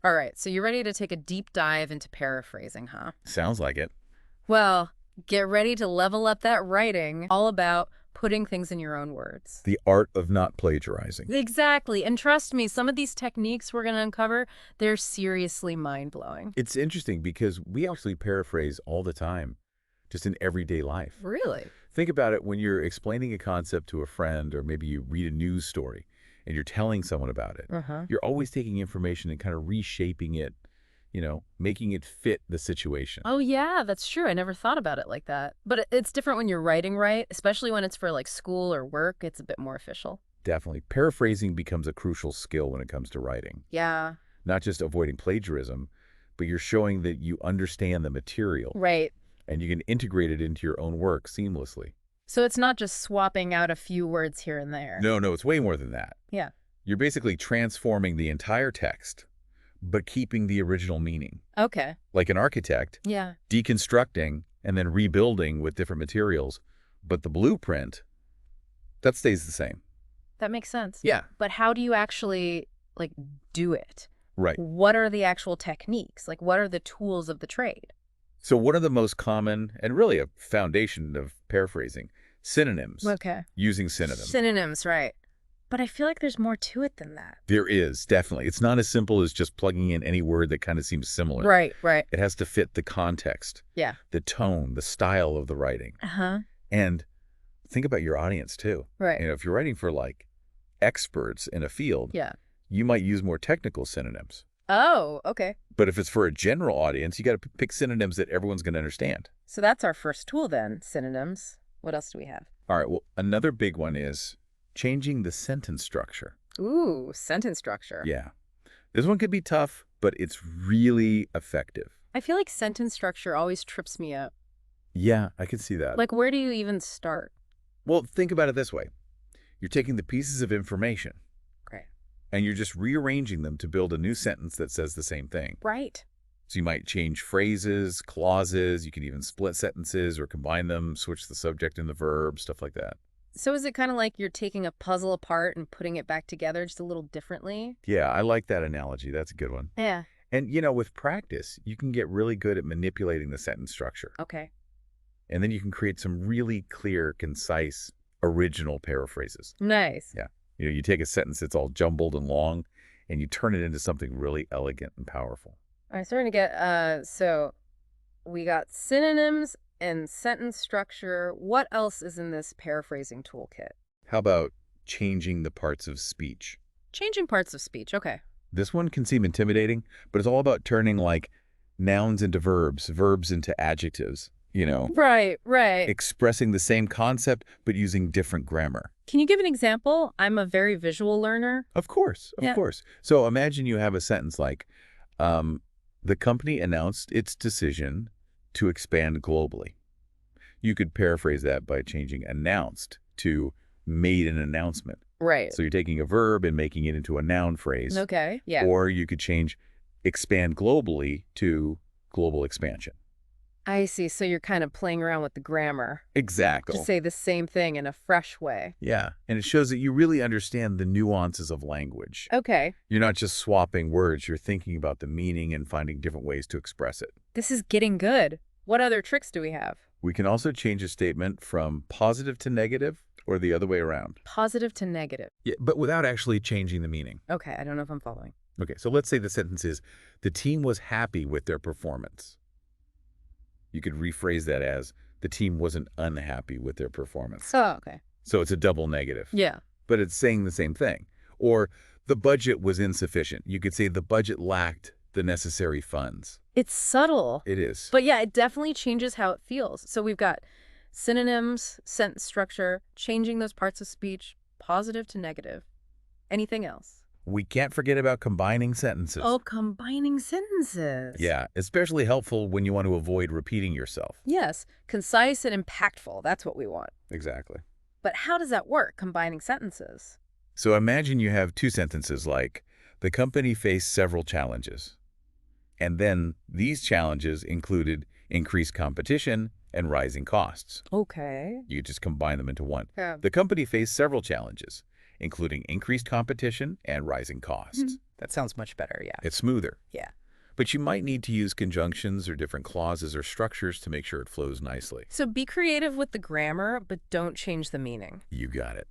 All right, so you're ready to take a deep dive into paraphrasing, huh? Sounds like it. Well, get ready to level up that writing, all about putting things in your own words. The art of not plagiarizing. Exactly. And trust me, some of these techniques we're going to uncover, they're seriously mind-blowing. It's interesting because we actually paraphrase all the time, just in everyday life. Really? Think about it when you're explaining a concept to a friend, or maybe you read a news story and you're telling someone about it. You're always taking information and kind of reshaping it, making it fit the situation. Oh, yeah, that's true. I never thought about it like that. But it's different when you're writing, right? Especially when it's for like school or work, it's a bit more official. Definitely. Paraphrasing becomes a crucial skill when it comes to writing. Yeah. Not just avoiding plagiarism, but you're showing that you understand the material. Right. And you can integrate it into your own work seamlessly. So it's not just swapping out a few words here and there. No, it's way more than that. Yeah. You're basically transforming the entire text, but keeping the original meaning. Okay. Like an architect, Yeah. deconstructing and then rebuilding with different materials, but the blueprint, that stays the same. That makes sense. Yeah. But how do you actually, do it? Right. What are the actual techniques? What are the tools of the trade? So one of the most common, and really a foundation of paraphrasing, synonyms. Okay. Using synonyms. Synonyms, right. But I feel like there's more to it than that. There is, definitely. It's not as simple as just plugging in any word that kind of seems similar. Right. It has to fit the context, Yeah. the tone, the style of the writing. Uh-huh. And think about your audience, too. Right. If you're writing for, experts in a field, Yeah. you might use more technical synonyms. Oh, okay. But if it's for a general audience, you got to pick synonyms that everyone's going to understand. So that's our first tool then, synonyms. What else do we have? All right, well, another big one is changing the sentence structure. Ooh, sentence structure. Yeah. This one could be tough, but it's really effective. I feel like sentence structure always trips me up. Yeah, I can see that. Where do you even start? Well, think about it this way. You're taking the pieces of information, Great. and you're just rearranging them to build a new sentence that says the same thing. Right. So you might change phrases, clauses, you can even split sentences or combine them, switch the subject and the verb, stuff like that. So is it kind of like you're taking a puzzle apart and putting it back together just a little differently? Yeah, I like that analogy. That's a good one. Yeah. And, with practice, you can get really good at manipulating the sentence structure. Okay. And then you can create some really clear, concise, original paraphrases. Nice. Yeah. You take a sentence that's all jumbled and long, and you turn it into something really elegant and powerful. I'm starting to get, so we got synonyms and sentence structure. What else is in this paraphrasing toolkit? How about changing the parts of speech? Changing parts of speech. Okay. This one can seem intimidating, but it's all about turning nouns into verbs, verbs into adjectives, Right. expressing the same concept, but using different grammar. Can you give an example? I'm a very visual learner. Of course. So imagine you have a sentence like, the company announced its decision to expand globally. You could paraphrase that by changing announced to made an announcement. Right. So you're taking a verb and making it into a noun phrase. Okay. Yeah. Or you could change expand globally to global expansion. I see. So you're kind of playing around with the grammar. Exactly. To say the same thing in a fresh way. Yeah. And it shows that you really understand the nuances of language. Okay. You're not just swapping words. You're thinking about the meaning and finding different ways to express it. This is getting good. What other tricks do we have? We can also change a statement from positive to negative or the other way around. Positive to negative. Yeah, but without actually changing the meaning. Okay. I don't know if I'm following. Okay, so let's say the sentence is, the team was happy with their performance. You could rephrase that as, the team wasn't unhappy with their performance. Oh, okay. So it's a double negative. Yeah. But it's saying the same thing. Or the budget was insufficient. You could say the budget lacked the necessary funds. It's subtle. It is. But yeah, it definitely changes how it feels. So we've got synonyms, sentence structure, changing those parts of speech, positive to negative. Anything else? We can't forget about combining sentences. Oh, combining sentences. Yeah, especially helpful when you want to avoid repeating yourself. Yes, concise and impactful. That's what we want. Exactly. But how does that work, combining sentences? So imagine you have two sentences like, the company faced several challenges. And then these challenges included increased competition and rising costs. Okay. You just combine them into one. Yeah. The company faced several challenges. including increased competition and rising costs. That sounds much better, yeah. It's smoother. Yeah. But you might need to use conjunctions or different clauses or structures to make sure it flows nicely. So be creative with the grammar, but don't change the meaning. You got it.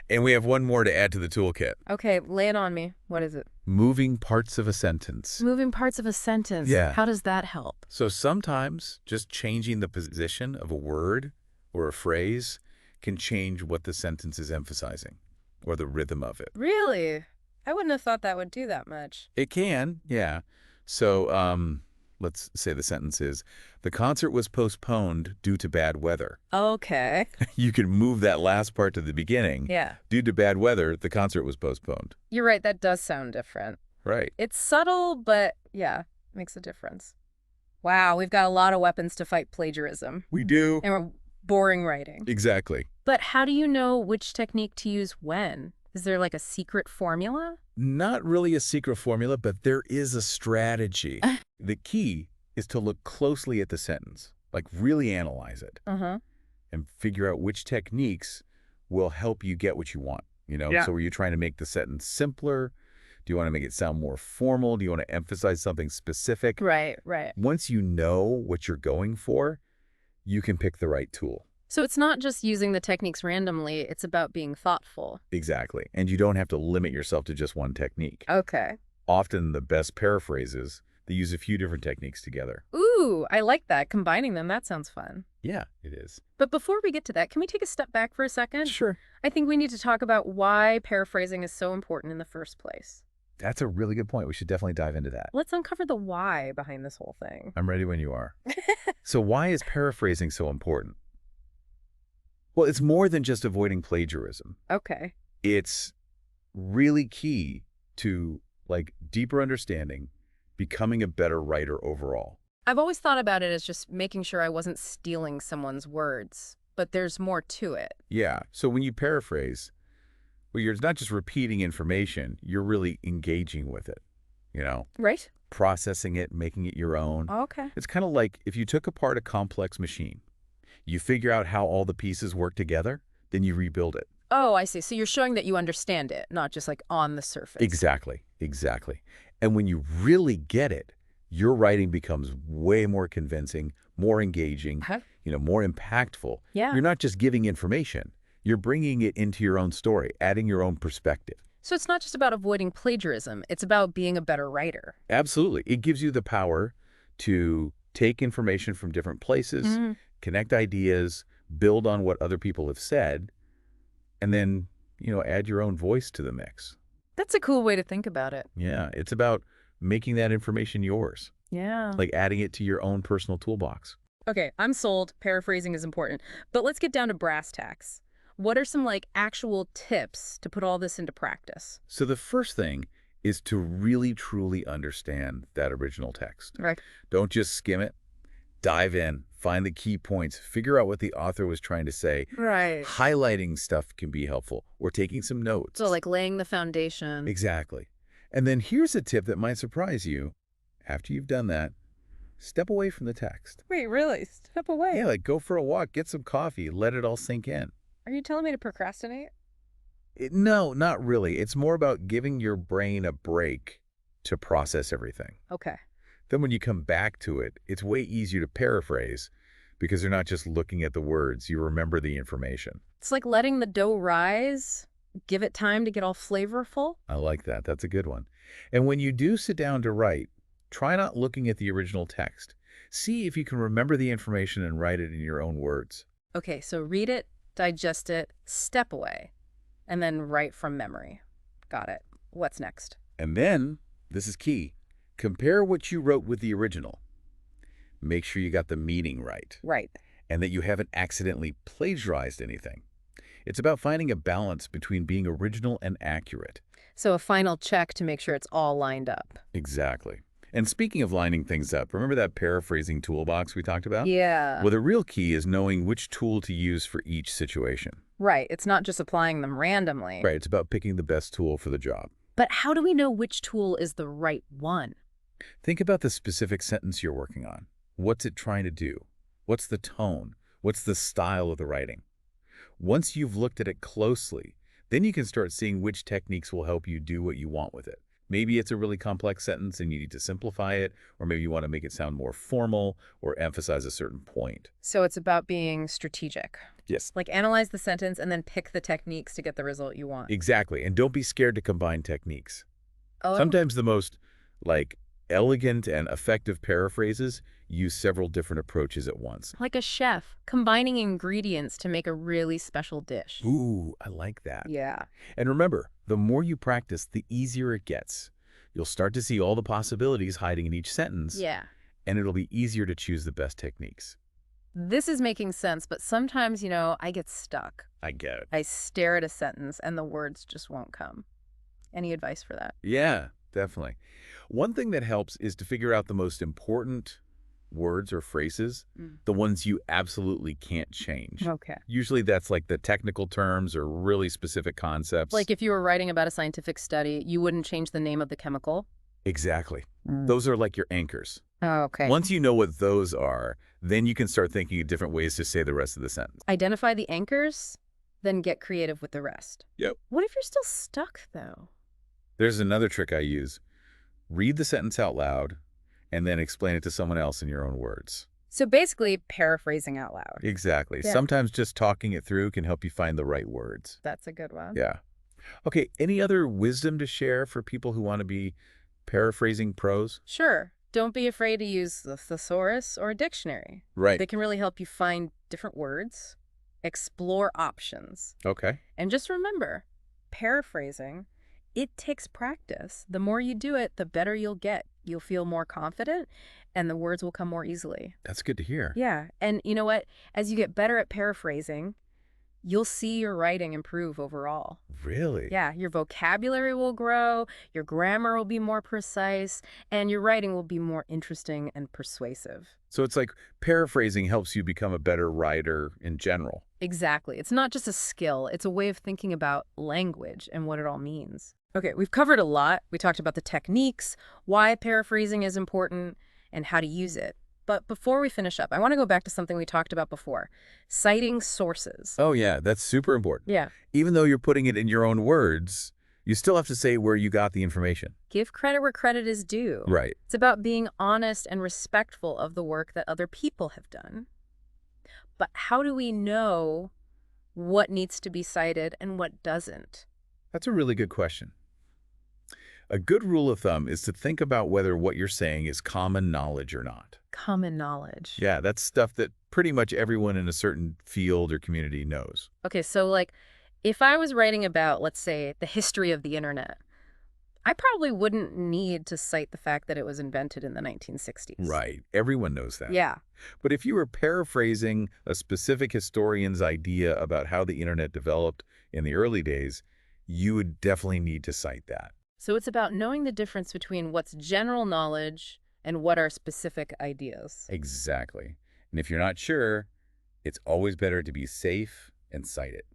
And we have one more to add to the toolkit. Okay, lay it on me. What is it? Moving parts of a sentence. Moving parts of a sentence. Yeah. How does that help? So sometimes just changing the position of a word or a phrase can change what the sentence is emphasizing or the rhythm of it. Really? I wouldn't have thought that would do that much. It can, yeah. So let's say the sentence is, the concert was postponed due to bad weather. Okay. You can move that last part to the beginning. Yeah. Due to bad weather, the concert was postponed. You're right. That does sound different. Right. It's subtle, but yeah, makes a difference. Wow, we've got a lot of weapons to fight plagiarism. We do. And we're boring writing. Exactly. But how do you know which technique to use when? Is there like a secret formula? Not really a secret formula, but there is a strategy. The key is to look closely at the sentence, like really analyze it, and figure out which techniques will help you get what you want. So are you trying to make the sentence simpler? Do you want to make it sound more formal? Do you want to emphasize something specific? Right, right. Once you know what you're going for, you can pick the right tool. So it's not just using the techniques randomly, it's about being thoughtful. Exactly. And you don't have to limit yourself to just one technique. Okay. Often the best paraphrases, they use a few different techniques together. Ooh, I like that. Combining them, that sounds fun. Yeah, it is. But before we get to that, can we take a step back for a second? Sure. I think we need to talk about why paraphrasing is so important in the first place. That's a really good point. We should definitely dive into that. Let's uncover the why behind this whole thing. I'm ready when you are. So why is paraphrasing so important? Well, it's more than just avoiding plagiarism. Okay. It's really key to deeper understanding, becoming a better writer overall. I've always thought about it as just making sure I wasn't stealing someone's words, but there's more to it. Yeah. So when you paraphrase, well, you're not just repeating information, you're really engaging with it, Right? processing it, making it your own. Okay. It's kind of like if you took apart a complex machine, you figure out how all the pieces work together, then you rebuild it. Oh, I see. So you're showing that you understand it, not just like on the surface. Exactly. Exactly. And when you really get it, your writing becomes way more convincing, more engaging, more impactful. Yeah. You're not just giving information. You're bringing it into your own story, adding your own perspective. So it's not just about avoiding plagiarism. It's about being a better writer. Absolutely. It gives you the power to take information from different places, connect ideas, build on what other people have said, and then, add your own voice to the mix. That's a cool way to think about it. Yeah. It's about making that information yours, Yeah. like adding it to your own personal toolbox. Okay, I'm sold. Paraphrasing is important. But let's get down to brass tacks. What are some actual tips to put all this into practice? So the first thing is to really, truly understand that original text. Right. Don't just skim it. Dive in, find the key points, figure out what the author was trying to say. Right. Highlighting stuff can be helpful, or taking some notes. So laying the foundation. Exactly. And then here's a tip that might surprise you. After you've done that, step away from the text. Wait, really? Step away? Yeah, go for a walk, get some coffee, let it all sink in. Are you telling me to procrastinate? No, not really. It's more about giving your brain a break to process everything. Okay. Then when you come back to it, it's way easier to paraphrase because you're not just looking at the words, you remember the information. It's like letting the dough rise, give it time to get all flavorful. I like that. That's a good one. And when you do sit down to write, try not looking at the original text. See if you can remember the information and write it in your own words. Okay, so read it, digest it, step away, and then write from memory. Got it. What's next? And then, this is key, compare what you wrote with the original. Make sure you got the meaning right. Right. And that you haven't accidentally plagiarized anything. It's about finding a balance between being original and accurate. So a final check to make sure it's all lined up. Exactly. And speaking of lining things up, remember that paraphrasing toolbox we talked about? Yeah. Well, the real key is knowing which tool to use for each situation. Right. It's not just applying them randomly. Right. It's about picking the best tool for the job. But how do we know which tool is the right one? Think about the specific sentence you're working on. What's it trying to do? What's the tone? What's the style of the writing? Once you've looked at it closely, Then you can start seeing which techniques will help you do what you want with it. Maybe it's a really complex sentence and you need to simplify it, or maybe you want to make it sound more formal or emphasize a certain point. So it's about being strategic. Yes. Like analyze the sentence and then pick the techniques to get the result you want. Exactly. And don't be scared to combine techniques. Oh, Sometimes the most, elegant and effective paraphrases use several different approaches at once. like a chef, combining ingredients to make a really special dish. Ooh, I like that. Yeah. And remember, the more you practice, the easier it gets. You'll start to see all the possibilities hiding in each sentence, Yeah. and it'll be easier to choose the best techniques. This is making sense, but sometimes, I get stuck. I get it. I stare at a sentence and the words just won't come. Any advice for that? Yeah, definitely. One thing that helps is to figure out the most important words or phrases, the ones you absolutely can't change. Okay. Usually that's like the technical terms or really specific concepts. Like if you were writing about a scientific study, you wouldn't change the name of the chemical? Exactly. Those are like your anchors. Oh, okay. Once you know what those are, then you can start thinking of different ways to say the rest of the sentence. Identify the anchors, then get creative with the rest. Yep. What if you're still stuck, though? There's another trick I use. Read the sentence out loud and then explain it to someone else in your own words. So basically, paraphrasing out loud. Exactly. Yeah. Sometimes just talking it through can help you find the right words. That's a good one. Yeah. Okay, any other wisdom to share for people who want to be paraphrasing pros? Sure. Don't be afraid to use the thesaurus or a dictionary. Right. They can really help you find different words, explore options. Okay. And just remember, paraphrasing, it takes practice. The more you do it, the better you'll get. You'll feel more confident, and the words will come more easily. That's good to hear. Yeah. And you know what? As you get better at paraphrasing, you'll see your writing improve overall. Really? Yeah, your vocabulary will grow, your grammar will be more precise, and your writing will be more interesting and persuasive. So it's like paraphrasing helps you become a better writer in general. Exactly. It's not just a skill, it's a way of thinking about language and what it all means. Okay, we've covered a lot. We talked about the techniques, why paraphrasing is important, and how to use it. But before we finish up, I want to go back to something we talked about before, citing sources. Oh, yeah, that's super important. Yeah. Even though you're putting it in your own words, you still have to say where you got the information. Give credit where credit is due. Right. It's about being honest and respectful of the work that other people have done. But how do we know what needs to be cited and what doesn't? That's a really good question. A good rule of thumb is to think about whether what you're saying is common knowledge or not. Common knowledge. Yeah, that's stuff that pretty much everyone in a certain field or community knows. Okay, so if I was writing about, let's say, the history of the internet, I probably wouldn't need to cite the fact that it was invented in the 1960s. Right. Everyone knows that. Yeah. But if you were paraphrasing a specific historian's idea about how the internet developed in the early days, you would definitely need to cite that. So it's about knowing the difference between what's general knowledge and what are specific ideas. Exactly. And if you're not sure, it's always better to be safe and cite it.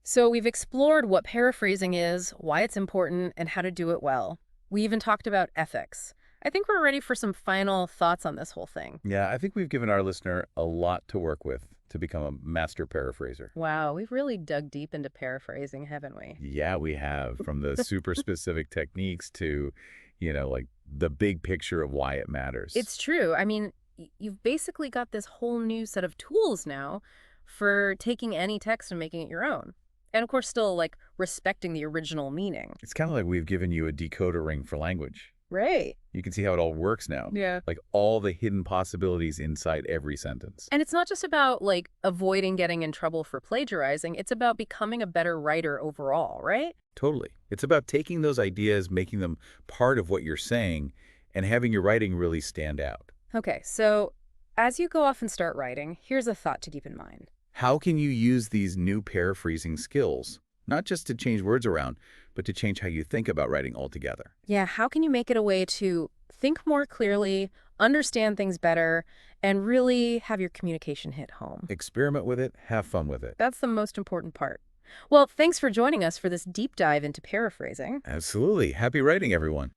So we've explored what paraphrasing is, why it's important, and how to do it well. We even talked about ethics. I think we're ready for some final thoughts on this whole thing. Yeah, I think we've given our listener a lot to work with to become a master paraphraser. Wow, we've really dug deep into paraphrasing, haven't we? Yeah, we have. From the super specific techniques to, the big picture of why it matters. It's true. I mean, you've basically got this whole new set of tools now for taking any text and making it your own. And of course, still respecting the original meaning. It's kind of like we've given you a decoder ring for language. Right. You can see how it all works now. Yeah. Like all the hidden possibilities inside every sentence. And it's not just about avoiding getting in trouble for plagiarizing. It's about becoming a better writer overall, right? Totally. It's about taking those ideas, making them part of what you're saying, and having your writing really stand out. Okay, so as you go off and start writing, here's a thought to keep in mind. How can you use these new paraphrasing skills, not just to change words around, but to change how you think about writing altogether? Yeah, how can you make it a way to think more clearly, understand things better, and really have your communication hit home? Experiment with it, have fun with it. That's the most important part. Well, thanks for joining us for this deep dive into paraphrasing. Absolutely. Happy writing, everyone.